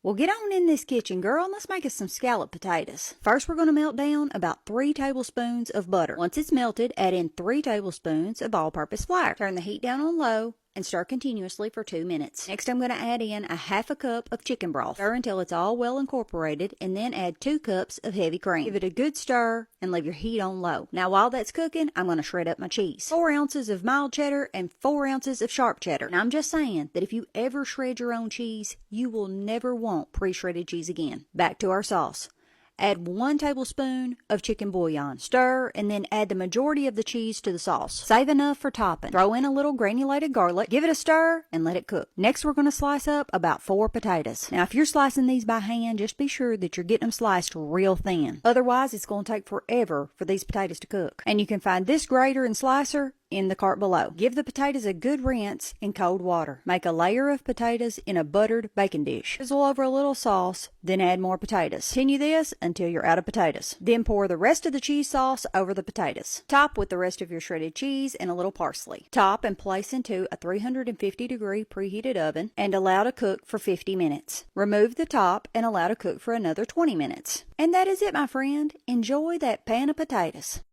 Well, get on in this kitchen, girl, and let's make us some scallop potatoes. First, we're going to melt down about 3 tablespoons of butter. Once it's melted, add in 3 tablespoons of all-purpose flour. Turn the heat down on low and stir continuously for 2 minutes. Next, I'm going to add in a 1/2 cup of chicken broth. Stir until it's all well incorporated, and then add 2 cups of heavy cream. Give it a good stir and leave your heat on low. Now, while that's cooking, I'm going to shred up my cheese. 4 ounces of mild cheddar and 4 ounces of sharp cheddar. And I'm just saying that if you ever shred your own cheese, you will never want pre-shredded cheese again. Back to our sauce. Add 1 tablespoon of chicken bouillon. Stir and then add the majority of the cheese to the sauce. Save enough for topping. Throw in a little granulated garlic. Give it a stir and let it cook. Next, we're going to slice up about 4 potatoes. Now, if you're slicing these by hand, just be sure that you're getting them sliced real thin. Otherwise, it's going to take forever for these potatoes to cook. And you can find this grater and slicer in the cart below. Give the potatoes a good rinse in cold water. Make a layer of potatoes in a buttered baking dish. Drizzle over a little sauce, then add more potatoes. Continue this until you're out of potatoes. Then pour the rest of the cheese sauce over the potatoes. Top with the rest of your shredded cheese and a little parsley. Top and place into a 350-degree preheated oven and allow to cook for 50 minutes. Remove the top and allow to cook for another 20 minutes. And that is it, my friend. Enjoy that pan of potatoes.